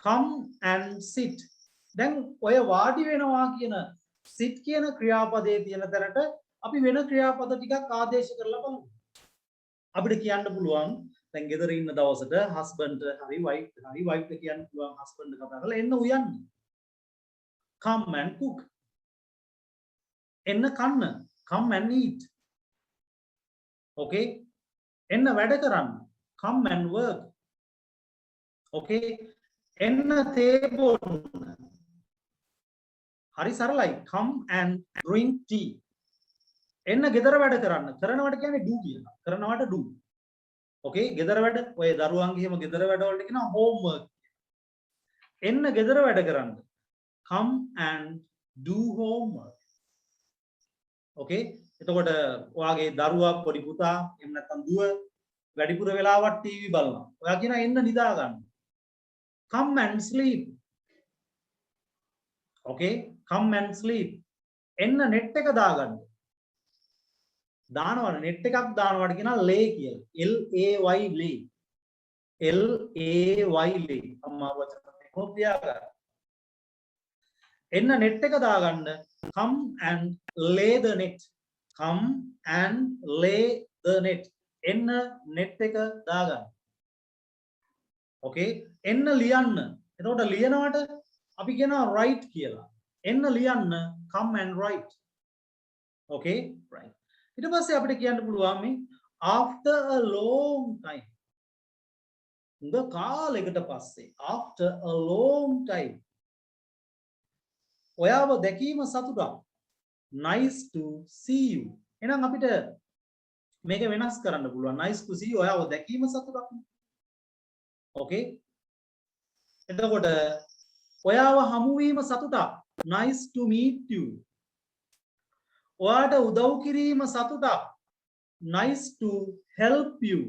come and sit. දැන් ඔය වාඩි වෙනවා කියන sit කියන ක්‍රියාපදයේ තියෙන තැනට අපි වෙන ක්‍රියාපද ටිකක් ආදේශ කරලා බලමු. අපිට කියන්න පුළුවන් දැන් ගෙදර ඉන්න දවසට husband හරි wife කියන්න පුළුවන් husband කතා කරලා එන්න උයන්න. come and cook. එන්න කන්න. come and eat. okay. එන්න වැඩ කරන්න. come and work. okay. එන්න තේ බොන්න. හරි සරලයි. come and drink tea. එන්න ගෙදර වැඩ කරන්න. කරනවට කියන්නේ do කියලා. කරනවට do. okay. ගෙදර වැඩ ඔය දරුවන්ගේ හැම ගෙදර වැඩ වලට කියනවා homework. එන්න ගෙදර වැඩ කරන්න. come and do homework. okay. එතකොට ඔයාගේ දරුවා පොඩි පුතා එහෙම නැත්නම් දුව වැඩිපුර වෙලාවක් ටීවී බලනවා. ඔයා කියනවා එන්න නිදා ගන්න. come and sleep. okay. come and sleep. එන්න net එක දාගන්න. දානවනේ net එකක් දානවට කියනවා lay කියලා. L A Y lay. L A Y lay. අම්මා වචන කොහොමද තියාගන්න. එන්න net එක දාගන්න. come and lay the net. come and lay the net. එන්න net එක දාගන්න. okay. එන්න ලියන්න. එතකොට ලියනවට අපි කියනවා write කියලා. එන්න ලියන්න come and write. okay. right. ඊට පස්සේ අපිට කියන්න පුළුවන් මේ after a long time. හුඟ කාලයකට පස්සේ after a long time. ඔයාව දැකීම සතුටක්. nice to see you. එහෙනම් අපිට මේක වෙනස් කරන්න පුළුවන්. nice to see you ඔයාව දැකීම සතුටක්. okay. එතකොට ඔයාව හමු වීම සතුටක්. nice to meet you. ඔයාට උදව් කිරීම සතුටක්. nice to help you.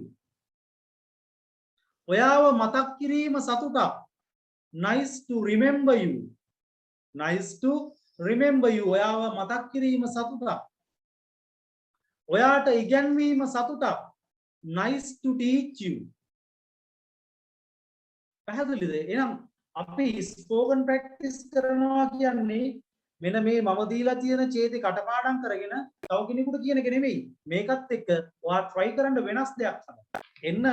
ඔයාව මතක් කිරීම සතුටක්. nice to remember you. nice to remember you. ඔයාව මතක් කිරීම සතුටක්. ඔයාට ඉගැන්වීම සතුටක්. nice to teach you. පැහැදිලිද? එහෙනම් අපි ස්පෝකන් ප්‍රැක්ටිස් කරනවා කියන්නේ මෙන්න මේ මම දීලා තියෙන ඡේදේ කටපාඩම් කරගෙන තව කෙනෙකුට කියන එක නෙමෙයි. මේකත් එක්ක ඔයා try කරන්න වෙනස් දෙයක් තමයි. එන්න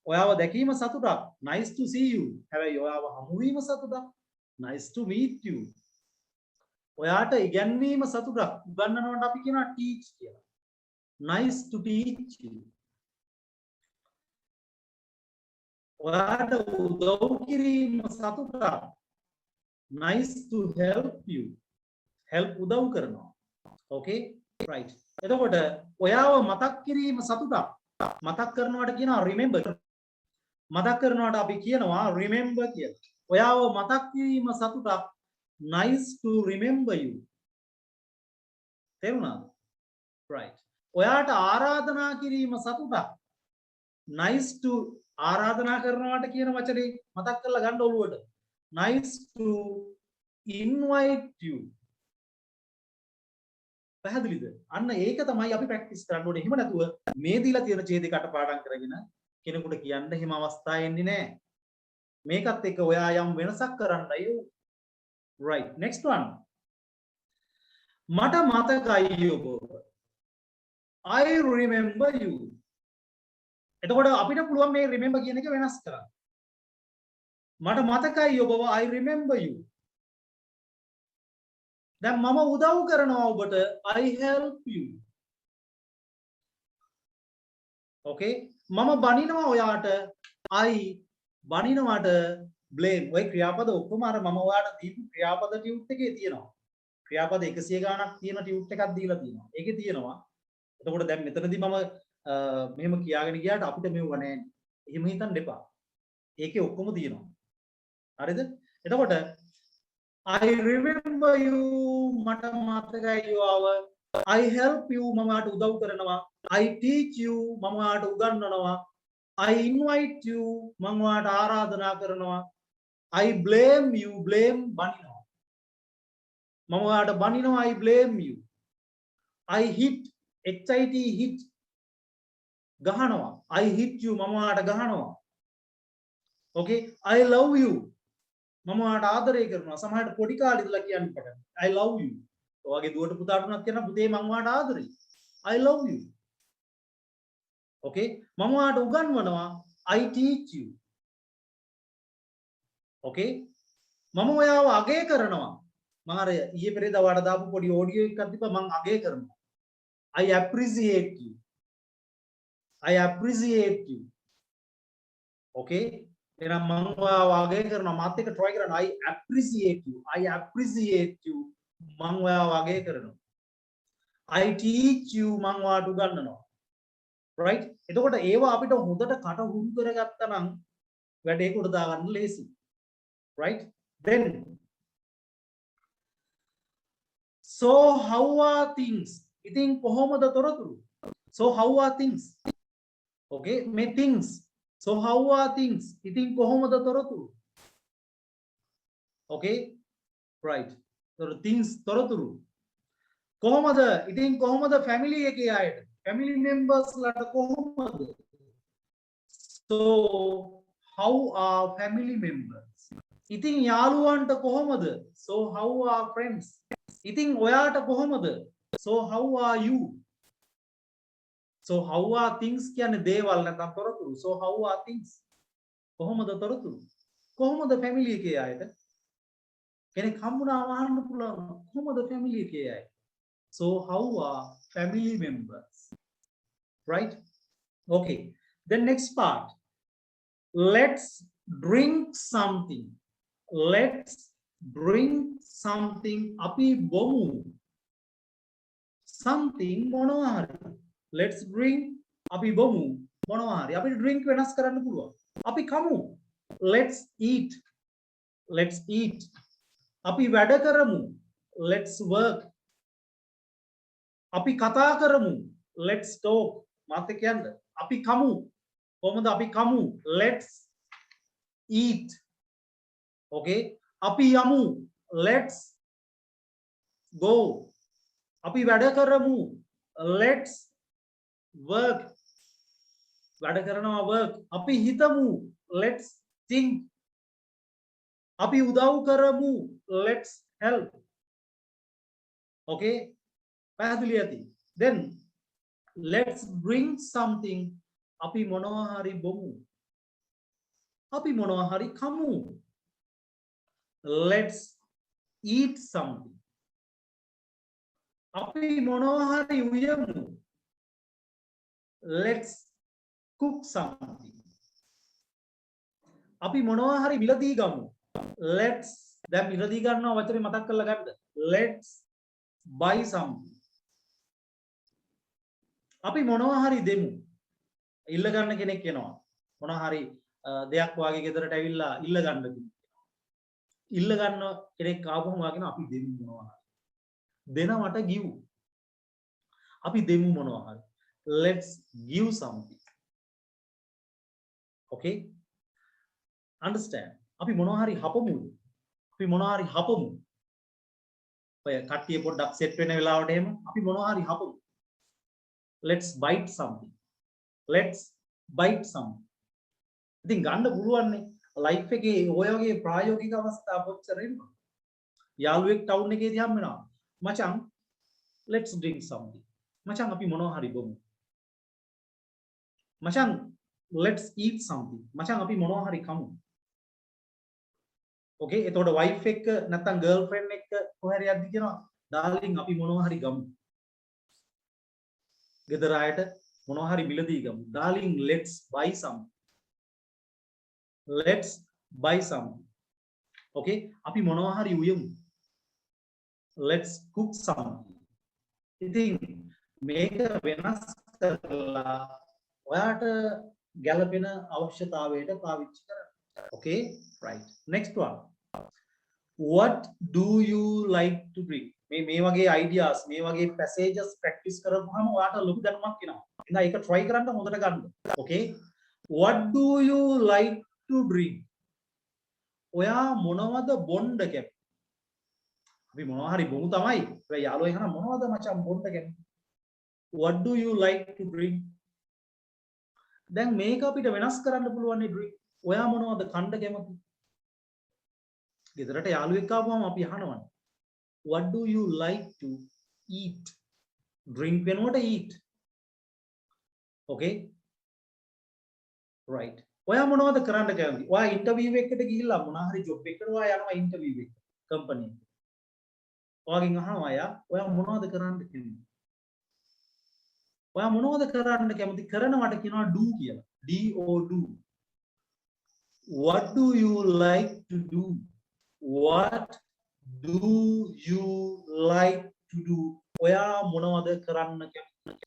ඔයාව දැකීම සතුටක්. nice to see you. හැබැයි ඔයාව හමු වීම සතුටක්. nice to meet you. ඔයාට ඉගැන්වීම සතුටක්. උගන්වනවට අපි කියනවා teach කියලා. nice to teach you. ඔයාට උදව් කිරීම සතුටක්. nice to help you. help උදව් කරනවා. okay. right. එතකොට ඔයාව මතක් කිරීම සතුටක්. මතක් කරනවට කියනවා remember. මතක් කරනවට අපි කියනවා remember කියලා. ඔයාව මතක් කිරීම සතුටක්. nice to remember you. තේරුණාද? right. ඔයාට ආරාධනා කිරීම සතුටක්. nice to ආරාධනා කරනවට කියන වචනේ මතක් කරලා ගන්න ඔළුවට. nice to invite you. පැහැදිලිද? අන්න ඒක තමයි අපි ප්‍රැක්ටිස් කරන්න ඕනේ. එහෙම නැතුව මේ දීලා තියෙන ඡේදේ කටපාඩම් කරගෙන කෙනෙකුට කියන්න හිම අවස්ථාවක් එන්නේ නැහැ. මේකත් එක්ක ඔයා යම් වෙනසක් කරන්නයි. right. next one. මට මතකයි ඔබ. I remember you. එතකොට අපිට පුළුවන් මේ remember කියන එක වෙනස් කරන්න. මට මතකයි ඔබව I remember you. දැන් මම උදව් කරනවා ඔබට I help you. okay. මම බනිනවා ඔයාට I බනිනවට blame. ඔය ක්‍රියාපද ඔක්කොම අර මම ඔයාට දීපු ක්‍රියාපද ටියුට් එකේ තියෙනවා. ක්‍රියාපද 100 ගාණක් තියෙන ටියුට් එකක් දීලා තියෙනවා. ඒකේ තියෙනවා. එතකොට දැන් මෙතනදී මම මෙහෙම කියාගෙන ගියාට අපිට මෙව නැහැ. එහෙම හිතන්න එපා. ඒකේ ඔක්කොම තියෙනවා. හරිද? එතකොට I remember you මට මතකයි ඔයාව. I help you මම ඔයාට උදව් කරනවා. I teach you මම ඔයාට උගන්වනවා. I invite you මම ඔයාට ආරාධනා කරනවා. I blame you blame බනිනවා. මම ඔයාට බනිනවා I blame you. I hit hit ගහනවා. I hit you මම ඔයාට ගහනවා. okay. I love you මම ඔයාට ආදරය කරනවා. සමහරට පොඩි කාලේ ඉඳලා කියන්න පටන් I love you. ඔයාගේ දුවට පුතාට උනත් කියනවා පුතේ මම ඔයාට ආදරෙයි. I love you. Okay? මම ඔයාට උගන්වනවා I teach you. Okay? මම ඔයාව අගය කරනවා. මම අර ඊයේ පෙරේදා ඔයාට දාපු පොඩි ඔඩියෝ එකක් තිබ්බා මම අගය කරනවා. I appreciate you. I appreciate you. Okay? එහෙනම් මම ඔයාව අගය කරනවා. මාත් එක්ක try කරන්න. I appreciate you. I appreciate you. මම ඔයාව අගය කරනවා. I teach you මම ඔයාට උගන්වනවා. right? එතකොට ඒවා අපිට හොඳට කට හුරු කරගත්තා නම් වැඩේ කොට දාගන්න ලේසි. right? Then so how are things? ඉතින් කොහොමද තොරතුරු? So how are things? Okay, මේ things. So how are things? ඉතින් කොහොමද තොරතුරු? Okay? Right. So things තොරතුරු. කොහොමද? ඉතින් කොහොමද family එකේ අයට? Family members ලට කොහොමද? So how are family members? ඉතින් යාළුවන්ට කොහොමද? So how are friends? ඉතින් ඔයාට කොහොමද? So how are you? So how are things කියන්නේ දේවල් නැත්නම් තොරතුරු. So how are things? කොහොමද තොරතුරු? කොහොමද family එකේ අයට? කෙනෙක් හම්බුනාම අහන්න පුළුවන් කොහොමද family එකේ අය? So how are family members? Right? Okay. The next part. Let's drink something. Let's drink something. අපි බොමු. Something මොනවා හරි. Let's drink. අපි බොමු. මොනවා හරි. අපිට drink වෙනස් කරන්න පුළුවන්. අපි කමු. Let's eat. Let's eat. අපි වැඩ කරමු. Let's work. අපි කතා කරමු. Let's talk. මාත් එක්ක යන්න. අපි කමු. කොහොමද අපි කමු? Let's eat. Okay? අපි යමු. Let's go. අපි වැඩ කරමු. Let's work. වැඩ කරනවා work. අපි හිතමු. Let's think. අපි උදව් කරමු. Let's help. Okay? පැහැදිලි ඇති. Then let's bring something. අපි මොනවා හරි බොමු. අපි මොනවා හරි කමු. Let's eat something. අපි මොනවා හරි උයමු. Let's cook something. අපි මොනවා හරි මිලදී ගමු. Let's දැන් මිලදී ගන්නවා වචනේ මතක් කරලා ගන්න. Let's buy something. අපි මොනවා හරි දෙමු. ඉල්ල ගන්න කෙනෙක් එනවා. මොනවා හරි දෙයක් වාගේ ගෙදරට ඇවිල්ලා ඉල්ල ගන්න කෙනෙක්. ඉල්ල ගන්න කෙනෙක් ආවම වාගෙන අපි දෙමු මොනවා හරි. දෙනවට give. අපි දෙමු මොනවා හරි. Let's give something. Okay? Understand? අපි මොනවා හරි හපමු. අපි මොනවා හරි හපමු. ඔය කට්ටිය පොඩ්ඩක් සෙට් වෙන වෙලාවට එහෙම අපි මොනවා හරි හපමු. Let's bite something. Let's bite something. ඉතින් ගන්න පුළුවන් නේ ලයිෆ් එකේ ඔය වගේ ප්‍රායෝගික අවස්ථා කොච්චර ඉන්නවද? යාළුවෙක් ටවුන් එකේදී හම් වෙනවා. මචං let's drink something. මචං අපි මොනවා හරි බොමු. මචං let's eat something. මචං අපි මොනවා හරි කමු. Okay? එතකොට වයිෆ් එක්ක නැත්නම් ගර්ල්ෆ්‍රෙන්ඩ් එක්ක කොහේ හරි යද්දි කියනවා ඩාර්ලින් අපි මොනවා හරි ගමු. ගෙදර අයට මොනවා හරි මිලදී ගමු. Darling, let's buy something. Let's buy something. Okay? අපි මොනවා හරි උයමු. Let's cook something. ඉතින් මේක වෙනස් කරලා ඔයාට ගැළපෙන අවශ්‍යතාවයට පාවිච්චි කරන්න. Okay? Right. Next one. What do you like to drink? මේ වගේ ideas මේ වගේ passages practice කරපුවාම ඔයාට ලොකු දැනුමක් එනවා. එහෙනම් ඒක try කරන්න හොඳට ගන්න. Okay? What do you like to drink? ඔයා මොනවද බොන්න කැමති? අපි මොනවා හරි බොමු තමයි. ඔය යාළුවා එහෙනම් මොනවද මචං බොන්න කැමති? What do you like to drink? දැන් මේක අපිට වෙනස් කරන්න පුළුවන් නේ drink. ඔයා මොනවද කන්න කැමති? ගෙදරට යාළුවෙක් ආවම අපි අහනවනේ. What do you like to eat? Drink වෙනකොට eat. Okay? Right. ඔයා මොනවද කරන්න කැමති? ඔයා ඉන්ටර්විව් එකකට ගිහිල්ලා මොනවා හරි ජොබ් එකකට ඔයා යනවා ඉන්ටර්විව් එකට කම්පැනි එකට. ඔයාගෙන් අහනවා ඔයා මොනවද කරන්න කැමති? ඔයා මොනවද කරන්න කැමති? කරනවට කියනවා do කියලා. do. What do you like to do? What do you like to do? ඔයා මොනවද කරන්න කැමති?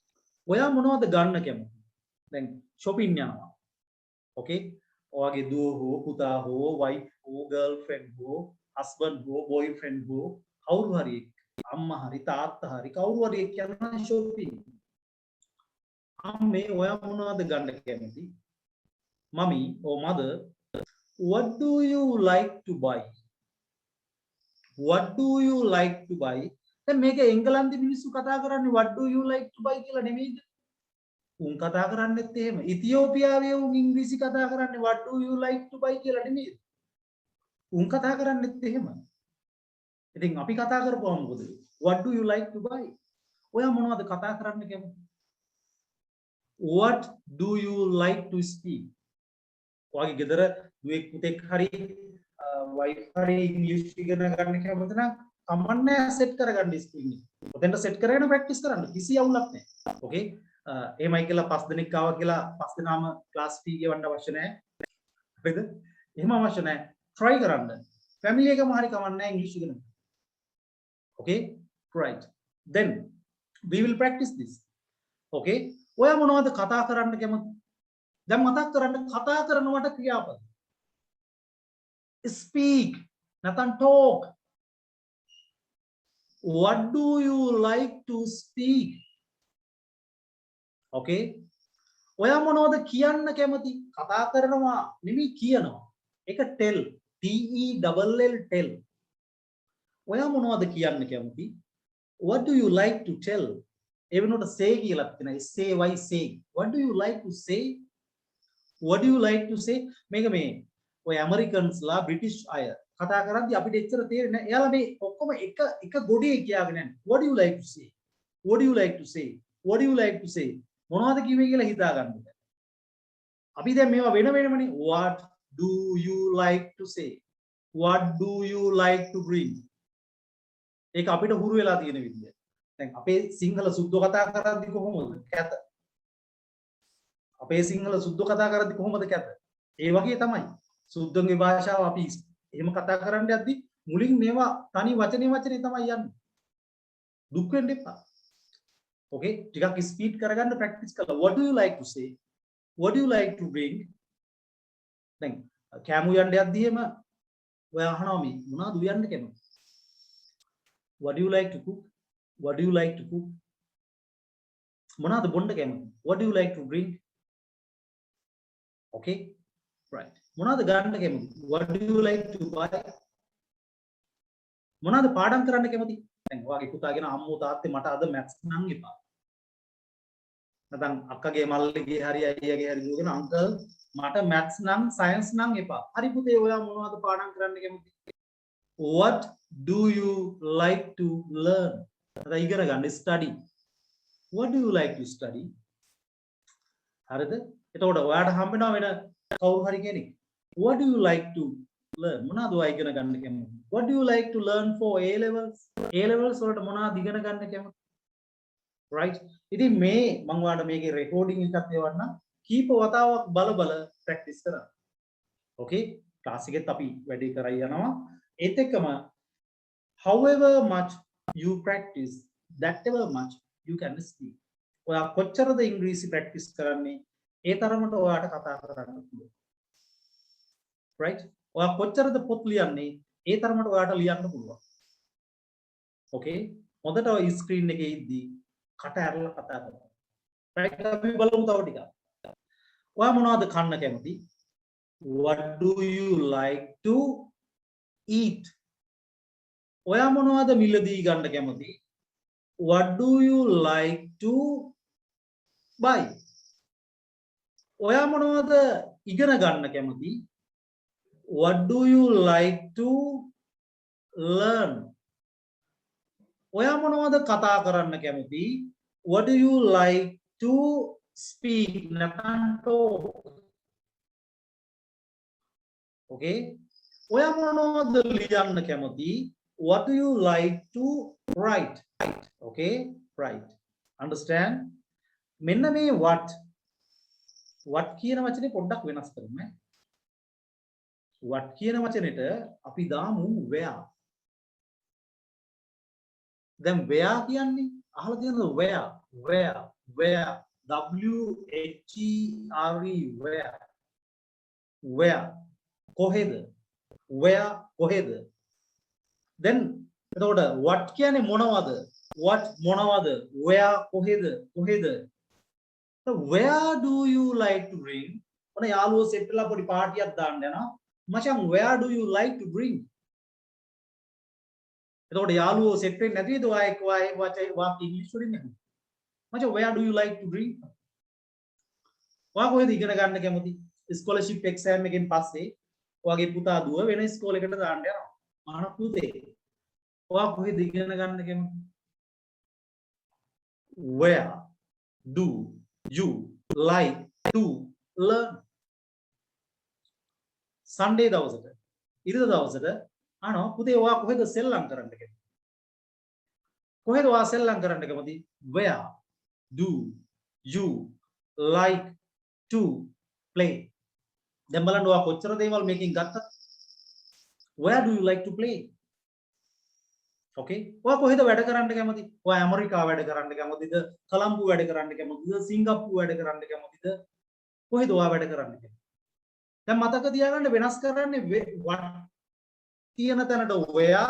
ඔයා මොනවද ගන්න කැමති? දැන් shopping යනවා. Okay? ඔයාගේ දුව හෝ පුතා හෝ wife හෝ girlfriend හෝ husband හෝ boyfriend හෝ කවුරු හරි අම්මා හරි තාත්තා හරි කවුරු හරි යනවා shopping. අම්මේ ඔයා මොනවද ගන්න කැමති? Mummy or mother, what do you like to buy? What do you like to buy? දැන් මේක එංගලන්තේ මිනිස්සු කතා කරන්නේ what do you like to buy කියලා නෙමෙයිද? උන් කතා කරන්නේත් එහෙම. ඉතියෝපියාවේ උන් ඉංග්‍රීසි කතා කරන්නේ what do you like to buy කියලා නෙමෙයි. උන් කතා කරන්නේත් එහෙම. ඉතින් අපි කතා කරපුවා මොකද? What do you like to buy? ඔයා මොනවද කතා කරන්න කැමති? What do you like to speak? ඔයාගේ ගෙදර දුවෙක් පුතෙක් හරි wife හරි ඉංග්‍රීසි ඉගෙන ගන්න කැමති නම් කමන්නේ සෙට් කරගන්න ස්ක්‍රීන් එක. ඔතෙන්ට සෙට් කරගෙන ප්‍රැක්ටිස් කරන්න. කිසි අවුලක් නැහැ. ඕකේ? එහෙමයි කියලා 5 දෙනෙක් ආවා කියලා 5 දෙනාම ක්ලාස් ෆී ගෙවන්න අවශ්‍ය නැහැ. හරිද? එහෙම අවශ්‍ය නැහැ. try කරන්න. family එකම හරි කමන්නේ නැහැ ඉංග්‍රීසි ඉගෙන ගන්න. Okay? Right. Then we will practice this. Okay? ඔයා මොනවද කතා කරන්න කැමති? දැන් මතක් කරන්න කතා කරනවට ක්‍රියාපද. Speak, නැත්නම් talk. What do you like to speak? Okay? ඔයා මොනවද කියන්න කැමති? කතා කරනවා නෙමෙයි කියනවා. ඒක tell. tell. ඔයා මොනවද කියන්න කැමති? What do you like to tell? ඒ වෙනුවට say කියලා තියෙනවා. say why say? What do you like to say? What do you like to say? මේක මේ ඔය ඇමරිකන්ස් ලා බ්‍රිටිෂ් අය කතා කරද්දී අපිට එච්චර තේරෙන්නේ නැහැ. එයාලා මේ ඔක්කොම එක ගොඩේ කියාගෙන යන්නේ. What do you like to say? What do you like to say? What do you like to say? මොනවද කිව්වේ කියලා හිතා ගන්න බෑ. අපි දැන් මේවා වෙනමනේ. What do you like to say? What do you like to bring? ඒක අපිට හුරු වෙලා තියෙන විදිය. දැන් අපේ සිංහල සුද්ධ කතා කරද්දී කොහොමද? කැත. අපේ සිංහල සුද්ධ කතා කරද්දී කොහොමද කැත? ඒ වගේ තමයි. සුද්ධගේ භාෂාව අපි එහෙම කතා කරන්න යද්දී මුලින් මේවා තනි වචනේ තමයි යන්නේ. දුක් වෙන්න එපා. Okay? ටිකක් ස්පීඩ් කරගන්න ප්‍රැක්ටිස් කරලා. What do you like to say? What do you like to bring? දැන් කැමු යන්න යද්දී එම ඔයා අහනවා මේ මොනවද උයන්න කැමති? What do you like to cook? What do you like to cook? මොනවද බොන්න කැමති? What do you like to drink? Okay? Right. මොනවද ගන්න කැමති? What do you like to buy? මොනවද පාඩම් කරන්න කැමති? දැන් ඔයාගේ පුතාගෙන අම්මෝ තාත්තේ මට අද මැත්ස් නම් එපා. නැත්නම් අක්කගේ මල්ලිගේ හරි අයියාගේ හරි දුවගෙන අංකල් මට මැත්ස් නම් සයන්ස් නම් එපා. හරි පුතේ ඔයා මොනවද පාඩම් කරන්න කැමති? What do you like to learn? නැත්නම් ඉගෙන ගන්න study. What do you like to study? හරිද? එතකොට ඔයාට හම්බ වෙනවා වෙන කවුරු හරි කෙනෙක්. What do you like to learn? මොනවද ඔයා ඉගෙන ගන්න කැමති? What do you like to learn for A levels? A levels වලට මොනවද ඉගෙන ගන්න කැමති? Right? ඉතින් මේ මම ඔයාලට මේකේ රෙකෝඩින් එකක් එවන්න කීප වතාවක් බල ප්‍රැක්ටිස් කරන්න. Okay? ක්ලාස් එකෙත් අපි වැඩි කරයි යනවා. ඒත් එක්කම however much you practice, that ever much you can speak. ඔයා කොච්චරද ඉංග්‍රීසි ප්‍රැක්ටිස් කරන්නේ ඒ තරමට ඔයාට කතා කරන්න පුළුවන්. Right? ඔයා කොච්චරද පොත් ලියන්නේ ඒ තරමට ඔයාට ලියන්න පුළුවන්. Okay? හොඳට ඔය ස්ක්‍රීන් එකේ ඉද්දී කට ඇරලා කතා කරන්න. Right? අපි බලමු තව ටිකක්. ඔයා මොනවද කන්න කැමති? What do you like to eat? ඔයා මොනවද මිලදී ගන්න කැමති? What do you like to buy? ඔයා මොනවද ඉගෙන ගන්න කැමති? What do you like to learn. ඔයා මොනවද කතා කරන්න කැමති? What do you like to speak? නැත්නම් talk. Okay? ඔයා මොනවද ලියන්න කැමති? What do you like to write? Okay? Right. Understand? මෙන්න මේ what කියන වචනේ පොඩ්ඩක් වෙනස් කරමු. what කියන වචනෙට අපි දාමු where. දැන් where කියන්නේ අහලා තියෙනවද where where W H E R E where කොහෙද කොහෙද then එතකොට what කියන්නේ මොනවද where කොහෙද so where do you like to drink ඔන්න යාළුවෝ සෙට් වෙලා පොඩි පාටියක් දාන්න යනවා මචං where do you like to drink එතකොට යාළුවෝ සෙට් වෙන්නේ නැතිද ඔයා ඉංග්‍රීසි වලින් නැහැ මචං where do you like to drink ඔයා කොහෙද ඉගෙන ගන්න කැමති ස්කෝලර්ෂිප් එක්සෑම් එකෙන් පස්සේ ඔයාගේ පුතා දුව වෙන ඉස්කෝලේකට දාන්න යනවා මහාන පුතේ ඔයා කොහෙද ඉගෙන ගන්න කැමති where do you like to learn Sunday දවසට ඉරිදා දවසට අනෝ පුතේ ඔයා කොහෙද සෙල්ලම් කරන්න කැමති කොහෙද ඔයා සෙල්ලම් කරන්න කැමති where do you like to play දැන් බලන්න ඔයා කොච්චර දේවල් මේකෙන් ගත්තද where do you like to play okay ඔයා කොහෙද වැඩ කරන්න කැමති ඔයා ඇමරිකාව වැඩ කරන්න කැමතිද කොලම්බෝ වැඩ කරන්න කැමතිද සිංගප්පූරු වැඩ කරන්න කැමතිද කොහෙද ඔයා වැඩ කරන්න කැමති දැන් මතක තියාගන්න වෙනස් කරන්නේ what තියෙන තැනට where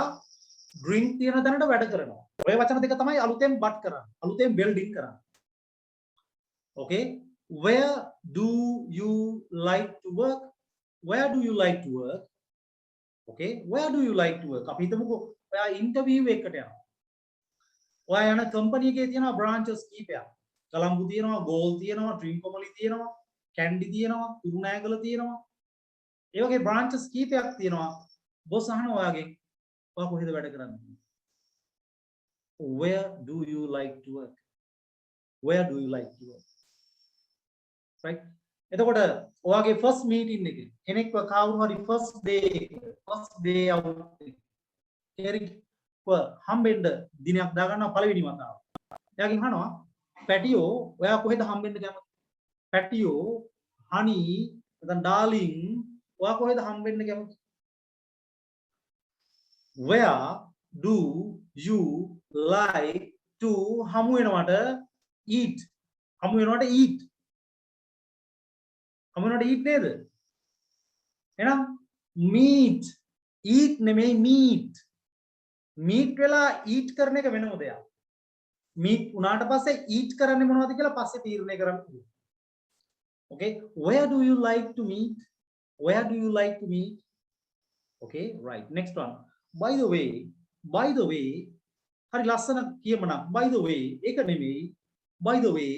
drink තියෙන තැනට වැඩ කරනවා ඔය වචන දෙක තමයි අලුතෙන් but කරන්නේ අලුතෙන් building කරන්නේ okay where do you like to work where do you like to work okay where do you like to work අපි හිතමුකෝ ඔයා ඉන්ටර්විව් එකකට යනවා ඔයා යන කම්පැනි එකේ තියෙනවා බ්‍රාන්චස් කීපයක් කොලම්බෝ තියෙනවා ගෝල් තියෙනවා ට්‍රින්කොමලි තියෙනවා කැන්ඩි තියෙනවා කුරුණෑගල තියෙනවා ඒ වගේ බ්‍රාන්චස් කීපයක් තියෙනවා බොස් අහනවා ඔයාගෙන් ඔයා කොහෙද වැඩ කරන්නේ where do you like to work where do you like to work right එතකොට ඔයාගේ first meeting එකේ කෙනෙක්ව කවුරු හරි first day out කෙනෙක් හම්බෙන්න දිනයක් දාගන්නවා පළවෙනි වතාව එයාගෙන් අහනවා පැටියෝ ඔයා කොහෙද හම්බෙන්න කැමති පැටියෝ honey නැත්නම් darling ඔයා කොහෙද හම්බෙන්න කැමති where do you like to හමු වෙනවට eat හමු වෙනවට eat හමුනට eat නේද එහෙනම් meat eat නෙමෙයි meat වෙලා eat කරන එක වෙනම දෙයක් meat උනාට පස්සේ eat කරන්නේ මොනවද කියලා පස්සේ තීරණය කරන්න පුළුවන් okay where do you like to meet okay right next one by the way හරි ලස්සන කියමනක් by the way ඒක නෙමෙයි by the way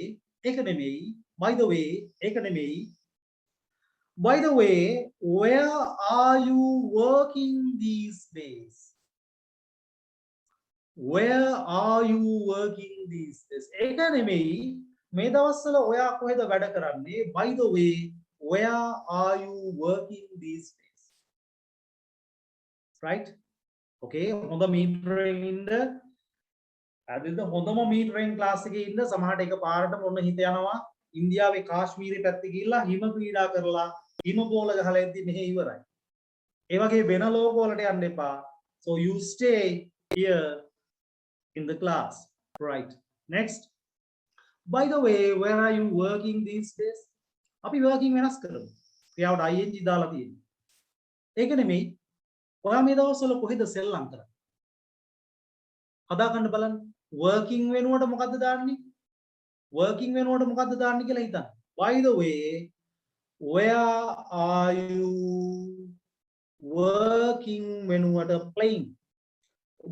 ඒක නෙමෙයි by the way ඒක නෙමෙයි by the way where are you working these days where are you working these days ඒක නෙමෙයි මේ දවස්වල ඔයා කොහෙද වැඩ කරන්නේ by the way where are you working these days right okay හොඳ මීටරෙන් ඉන්න අදින්ද හොඳම මීටරෙන් ක්ලාස් එකේ ඉන්න සමහරට එක පාරටම ඔන්න හිත යනවා ඉන්දියාවේ කාශ්මීරේ පැත්තේ ගිහිල්ලා හිම ක්‍රීඩා කරලා හිම බෝල ගහලා එද්දි මෙහෙ ඉවරයි ඒ වගේ වෙන ලෝක වලට යන්න එපා so you stay here in the class right next by the way where are you working these days අපි working වෙනස් කරමු ක්‍රියාවට ing දාලා තියෙනවා ඒක නෙමෙයි ඔයා මේ දවස්වල කොහෙද සෙල්ලම් කරන්නේ හදා ගන්න බලන්න working වෙනුවට මොකද්ද දාන්නේ working වෙනුවට මොකද්ද දාන්නේ කියලා හිතන්න by the way where are you working වෙනුවට playing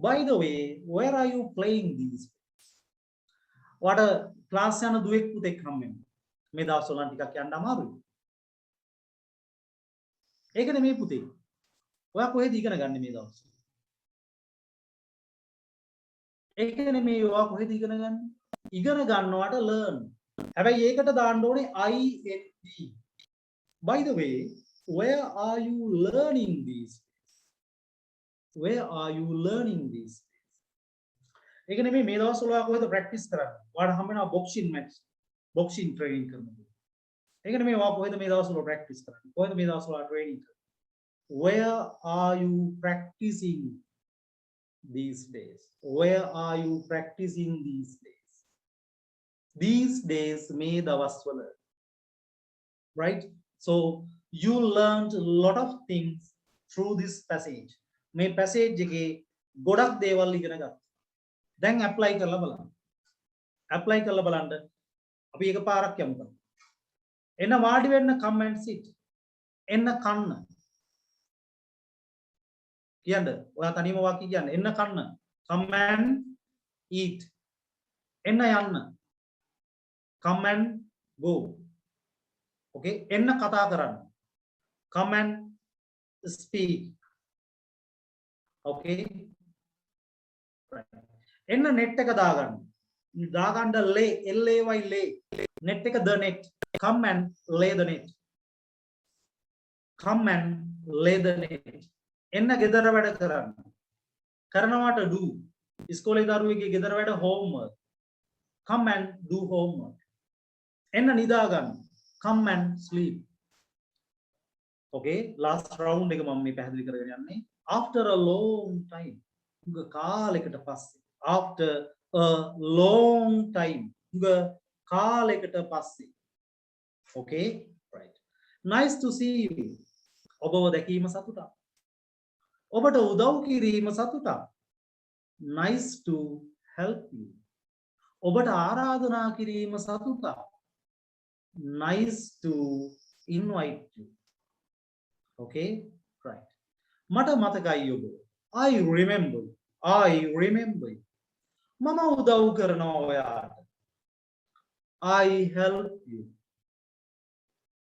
by the way where are you playing these days what a class යන දුවෙක් පුතෙක් හම්බෙන්නේ මේ දවස්වල නම් ටිකක් යන්න අමාරුයි ඒක නෙමෙයි පුතේ ඔයා කොහෙද ඉගෙන ගන්න මේ දවස්වල ඒ කියන්නේ මේ ඔයා කොහෙද ඉගෙන ගන්න? ඉගෙන ගන්නවට learn. හැබැයි ඒකට දාන්න ඕනේ ing. By the way, where are you learning these? Where are you learning these? ඒක නෙමෙයි මේ දවස්වල ඔයා කොහෙද ප්‍රැක්ටිස් කරන්නේ? ඔයාට හම්බ වෙනවා බොක්සින් මැච්. බොක්සින් ට්‍රේනින් කරනවා. ඒක නෙමෙයි ඔයා කොහෙද මේ දවස්වල ප්‍රැක්ටිස් කරන්නේ? කොහෙද මේ දවස්වල ට්‍රේනින් කරන්නේ? Where are you practicing these days? Where are you practicing these days? These days මේ දවස්වල. Right? So you learned a lot of things through this passage. මේ passage එකේ ගොඩක් දේවල් ඉගෙන ගත්තා. දැන් apply කරලා බලන්න. apply කරලා බලන්න. අපි එක පාරක් යමු. එන්න වාඩි වෙන්න come and sit. එන්න කන්න. කියන්න. ඔයා තනියම වාක්‍ය කියන්න. එන්න කන්න. Come and eat. එන්න යන්න. Come and go. Okay? එන්න කතා කරන්න. Come and speak. Okay? Right. එන්න net එක දාගන්න. දාගන්න lay LAY lay. net එක the net. Come and lay the net. Come and lay the net. එන්න ගෙදර වැඩ කරන්න. කරනවට do. ඉස්කෝලේ දරුවෙක්ගේ ගෙදර වැඩ homework. Come and do homework. එන්න නිදා ගන්න. Come and sleep. Okay, last round එක මම මේ පැහැදිලි කරගෙන යන්නේ. After a long time. උග කාලයකට පස්සේ. After a long time. උග කාලයකට පස්සේ. Okay, right. Nice to see you. ඔබව දැකීම සතුටක්. ඔබට උදව් කිරීම සතුටක්. Nice to help you. ඔබට ආරාධනා කිරීම සතුටක්. Nice to invite you. Okay, right. මට මතකයි ඔබ. I remember. I remember. මම උදව් කරනවා ඔයාට. I help you.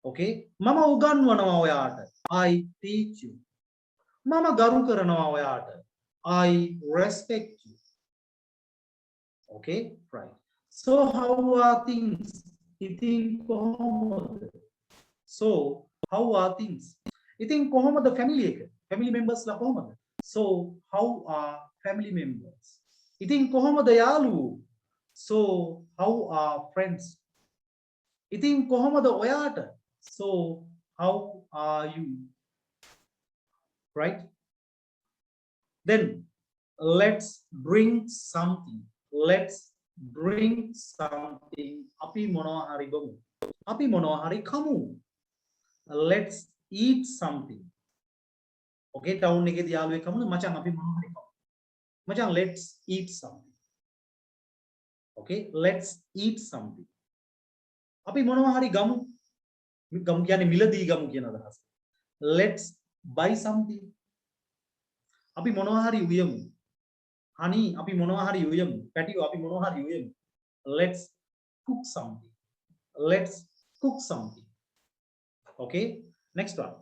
Okay, මම උගන්වනවා ඔයාට. I teach you. මම ගරු කරනවා ඔයාට. I respect you. Okay, right. So how are things? ඉතින් කොහොමද? So how are things? ඉතින් කොහොමද family එක? Family members ලා කොහොමද? So how are family members? ඉතින් කොහොමද යාළුවෝ? So how are friends? ඉතින් කොහොමද ඔයාට? So how are you? Right? Then let's bring something. Let's bring something. අපි මොනවා හරි ගමු. අපි මොනවා හරි කමු. Let's eat something. Okay, town එකේදී යාළුවෙක් කමුද මචං අපි මොනවා හරි කමු. මචං let's eat something. Okay, let's eat something. අපි මොනවා හරි ගමු. ගමු කියන්නේ මිලදී ගමු කියන අදහස. Let's buy something. අපි මොනවා හරි උයමු. honey අපි මොනවා හරි උයමු. පැටියෝ අපි මොනවා හරි උයමු. Let's cook something. Let's cook something. Okay, next one.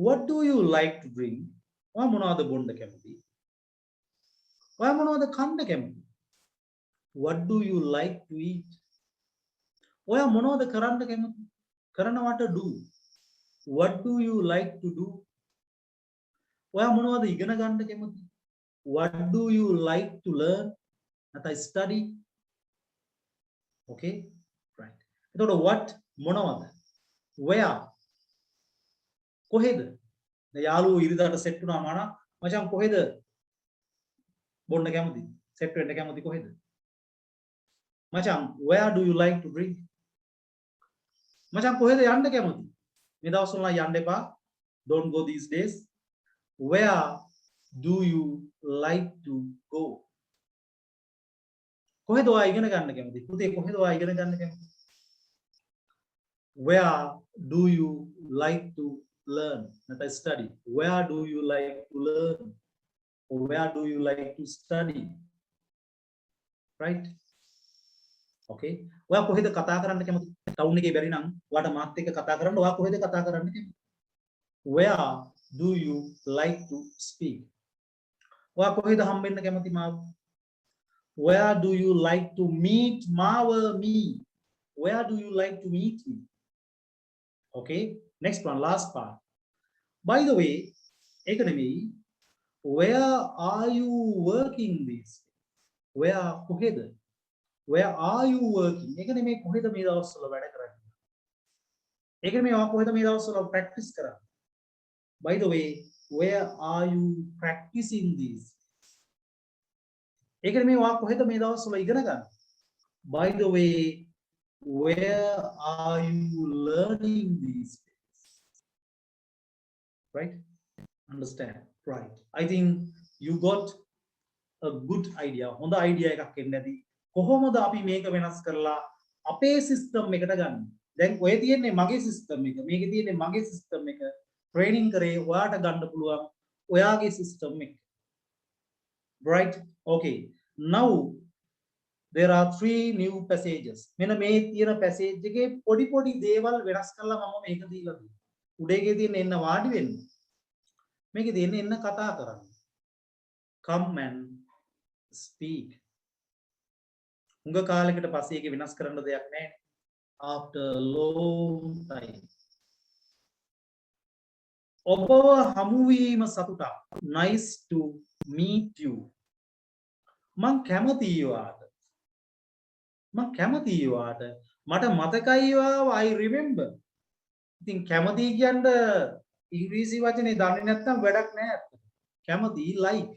What do you like to drink? ඔයා මොනවද බොන්න කැමති? ඔයා මොනවද කන්න කැමති? What do you like to eat? ඔයා මොනවද කරන්න කැමති? කරනවට do. What do you like to do? ඔයා මොනවද ඉගෙන ගන්න කැමති? What do you like to learn? නැත්නම් study. Okay, right. එතකොට what මොනවද? Where? කොහෙද? දැන් යාළුවෝ ඉරිදාට සෙට් වුණාම ආනා මචං කොහෙද බොන්න කැමති? සෙට් වෙන්න කැමති කොහෙද? මචං where do you like to drink? මචං කොහෙද යන්න කැමති? මේ දවස්වල යන්න එපා. Don't go these days. Where do you like to go? කොහෙද ඔයා ඉගෙන ගන්න කැමති? පුතේ කොහෙද ඔයා ඉගෙන ගන්න කැමති? Where do you like to learn? නැත්නම් study. Where do you like to learn? Or where do you like to study? Right? Okay. ඔයා කොහෙද කතා කරන්න කැමති? ටවුන් එකේ බැරි නම් ඔයාට මාත් එක්ක කතා කරන්න ඔයා කොහෙද කතා කරන්න කැමති? Where do you like to speak? ඔයා කොහෙද හම්බෙන්න කැමති මාව? Where do you like to meet Marwa me? Where do you like to meet me? Okay, next one, last part. By the way, ඒක නෙමෙයි. Where are you working this? Where කොහෙද? Where are you working? ඒක නෙමෙයි කොහෙද මේ දවස්වල වැඩ කරන්නේ. ඒක නෙමෙයි ඔයා කොහෙද මේ දවස්වල practice කරන්නේ. By the way, where are you practicing this? ඒක නෙමෙයි ඔයා කොහෙද මේ දවස්වල ඉගෙන ගන්න. By the way, where are you learning these things? Right? Understand? Right. I think you got a good idea. හොඳ idea එකක් එන්න ඇති. කොහොමද අපි මේක වෙනස් කරලා අපේ system එකට ගන්න. දැන් ඔය තියෙන්නේ මගේ system එක. මේකේ තියෙන්නේ මගේ system එක. training කරේ ඔයාට ගන්න පුළුවන් ඔයාගේ system එක. Right? Okay. Now there are 3 new passages. මෙන්න මේ තියෙන passage එකේ පොඩි පොඩි දේවල් වෙනස් කරලා මම මේක දීලා තියෙනවා. උඩේගේ තියෙන එන්න වාඩි වෙන්න. මේකේ තියෙන එන්න කතා කරන්න. Come and speak. උංග කාලයකට පස්සේ ඒක වෙනස් කරන්න දෙයක් නැහැ. After a long time. ඔබව හමු වීම සතුටක්. Nice to meet you. මං කැමතියි ඔයාට. මං කැමතියි ඔයාට. මට මතකයි ඔයාව I remember. ඉතින් කැමතියි කියන්න ඉංග්‍රීසි වචනේ දන්නේ නැත්නම් වැඩක් නැහැ. කැමතියි like.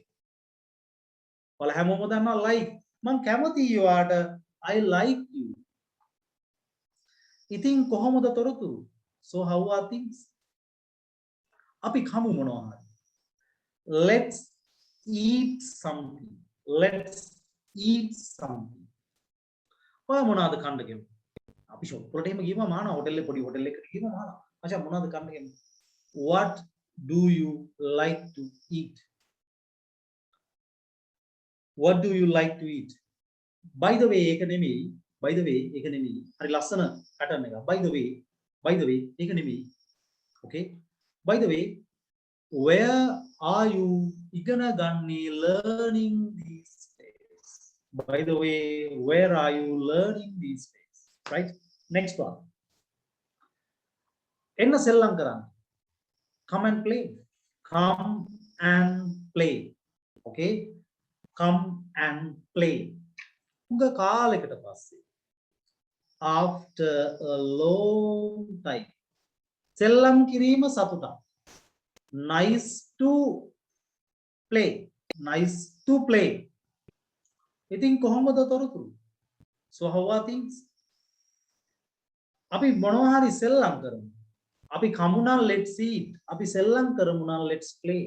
ඔයාලා හැමෝම දන්නවා like. මං කැමතියි ඔයාට I like you. ඉතින් කොහොමද තොරතුරු? So how are things? අපි කමු මොනවා හරි. Let's eat something. Let's eat something. ඔයා මොනවද කන්න ගෙමු? අපි ෂොප් වලට එහෙම ගිහම මානවා හොටෙල් එක පොඩි හොටෙල් එකකට ගිහම මානවා. අචා මොනවද කන්න ගෙමු? What do you like to eat? What do you like to eat? By the way ඒක නෙමෙයි. By the way ඒක නෙමෙයි. හරි ලස්සන pattern එක. By the way ඒක නෙමෙයි. Okay? By the way, where are you ඉගෙන ගන්නේ learning these days? By the way, where are you learning these days? Right? Next one. එන්න සෙල්ලම් කරන්න. Come and play. Come and play. Okay? Come and play. උග කාලයකට පස්සේ. After a long time. සෙල්ලම් කිරීම සතුටක්. Nice to play. Nice to play. ඉතින් කොහොමද තොරතුරු? So how are things? අපි මොනවා හරි සෙල්ලම් කරමු. අපි කමු නම් let's eat. අපි සෙල්ලම් කරමු නම් let's play.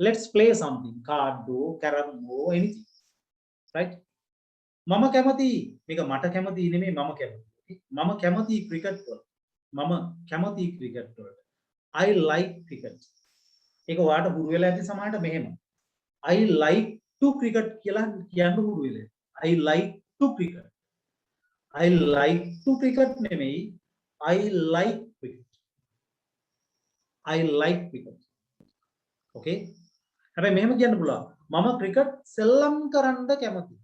Let's play something. Card, carrom, anything. Right? මම කැමති මේක මට කැමති නෙමෙයි මම කැමති. මම කැමති ක්‍රිකට් වලට. මම කැමති ක්‍රිකට් වලට. I like cricket. ඒක ඔයාට හුරු වෙලා ඇති සමහරට මෙහෙම. I like to cricket කියලා කියන්න හුරු වෙලා. I like to cricket. I like to cricket නෙමෙයි. I like cricket. I like cricket. Okay? හැබැයි මෙහෙම කියන්න පුළුවන්. මම ක්‍රිකට් සෙල්ලම් කරන්න කැමතියි.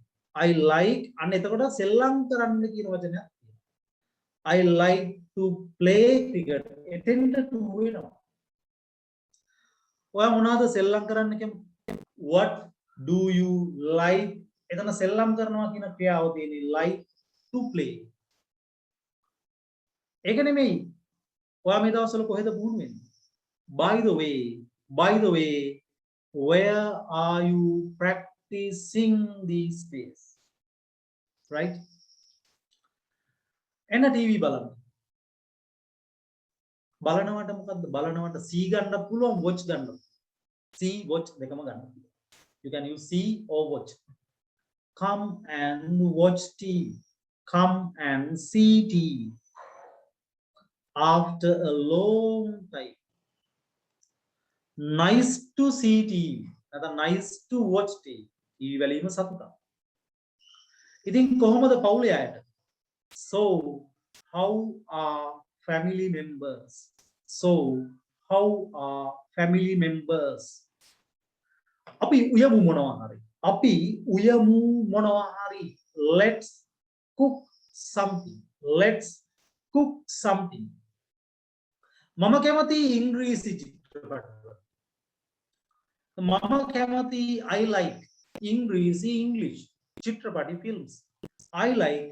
I like අන්න එතකොට සෙල්ලම් කරන්න කියන වචනයක්. I like to play cricket. Attend to වෙනවා. ඔයා මොනවද සෙල්ලම් කරන්න කැමති? What do you like? එතන සෙල්ලම් කරනවා කියන ක්‍රියාව තියෙන්නේ like to play. ඒක නෙමෙයි. ඔයා මේ දවස්වල කොහෙද පුහුණු වෙන්නේ? By the way, where are you practicing these days? Right? එන්න ටීවී බලන්න. බලනවට මොකද්ද? බලනවට see ගන්න පුළුවන්, watch ගන්න. See, watch දෙකම ගන්න. You can use see or watch. Come and watch TV. Come and see TV. After a long time. Nice to see TV. නැත්නම් nice to watch TV. TV බැලීම සතුටක්. ඉතින් කොහොමද පවුලේ අයට? So, how are family members? So, how are family members? අපි උයමු මොනවා හරි. අපි උයමු මොනවා හරි. Let's cook something. Let's cook something. මම කැමති ඉංග්‍රීසි චිත්‍රපටවල. මම කැමති I like ඉංග්‍රීසි English චිත්‍රපටි films. I like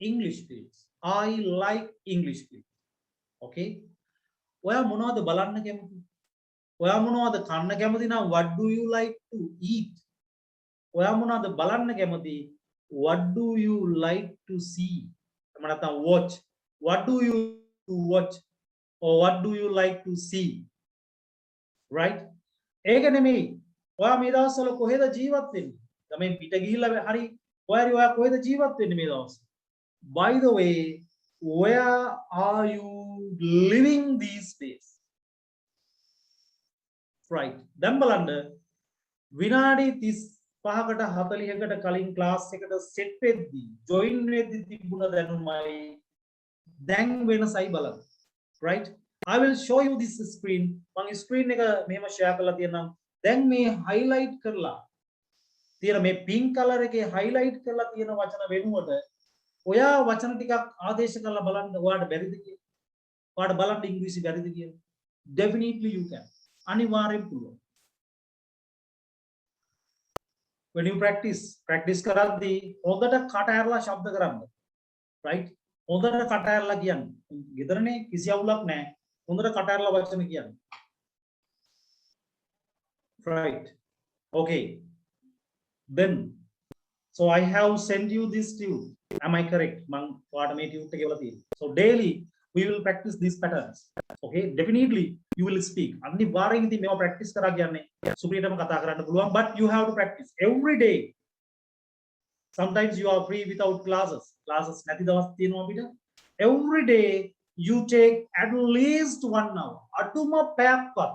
English films. I like English films. Okay? ඔයා මොනවද බලන්න කැමති? ඔයා මොනවද කන්න කැමති නම් what do you like to eat? ඔයා මොනවද බලන්න කැමති? What do you like to see? එහෙම නැත්නම් watch. What do you watch? Or what do you like to see? Right? ඒක නෙමෙයි. ඔයා මේ දවස්වල කොහෙද ජීවත් වෙන්නේ? ගමෙන් පිට ගිහිල්ලා හරි ඔයා කොහෙද ජීවත් වෙන්නේ මේ දවස්? By the way, where are you living these days? Right. දැන් බලන්න විනාඩි 35කට 40කට කලින් ක්ලාස් එකට සෙට් වෙද්දී ජොයින් වෙද්දී තිබුණ දැනුමයි දැන් වෙනසයි බලන්න. Right? I will show you this screen. මම ස්ක්‍රීන් එක මෙහෙම ෂෙයා කරලා තියෙනවා. දැන් මේ highlight කරලා තියෙන මේ pink color එකේ highlight කරලා තියෙන වචන වෙනුවට ඔයා වචන ටිකක් ආදේශ කරලා බලන්න ඔයාට බැරිද කියලා. ඔයාට බලන්න ඉංග්‍රීසි බැරිද කියලා. Definitely you can. අනිවාර්යෙන් පුළුවන්. When you practice කරද්දී හොඳට කට ඇරලා ශබ්ද කරන්න. Right? හොඳට කට ඇරලා කියන්න. ගෙදරනේ කිසි අවුලක් නැහැ. හොඳට කට ඇරලා වචන කියන්න. Right. Okay. Then so I have sent you this tune. Am I correct? මම ඔයාට මේ tune එක ගෙවලා තියෙනවා. So daily we will practice these patterns. Okay? Definitely you will speak. අනිවාර්යෙන් ඉතින් මේවා practice කරා කියන්නේ සුපිරියටම කතා කරන්න පුළුවන්, but you have to practice every day. Sometimes you are free without classes නැති දවස් තියෙනවා අපිට. Every day you take at least 1 hour. අඩුම පැයක්වත්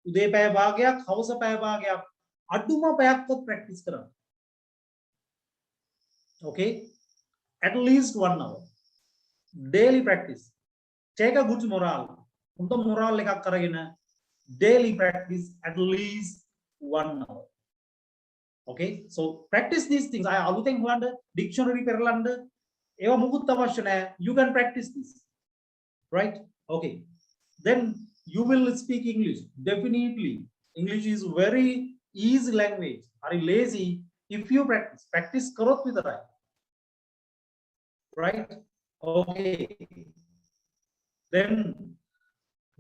උදේ පැය භාගයක් හවස පැය භාගයක් අඩුම පැයක්වත් practice කරන්න. Okay? At least 1 hour. Daily practice. Take a good morale. හොඳ morale එකක් අරගෙන daily practice at least 1 hour. Okay? So practice these things. I අලුතෙන් හොයන්න dictionary පෙරලන්න ඒවා මුකුත් අවශ්‍ය නැහැ. You can practice this. Right? Okay. Then you will speak English. Definitely. English is very easy language. Are lazy if you practice. Practice කරොත් විතරයි. Right? Okay. Then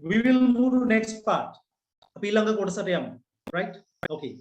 we will move to next part. අපි ඊළඟ කොටසට යමු. Right? Okay.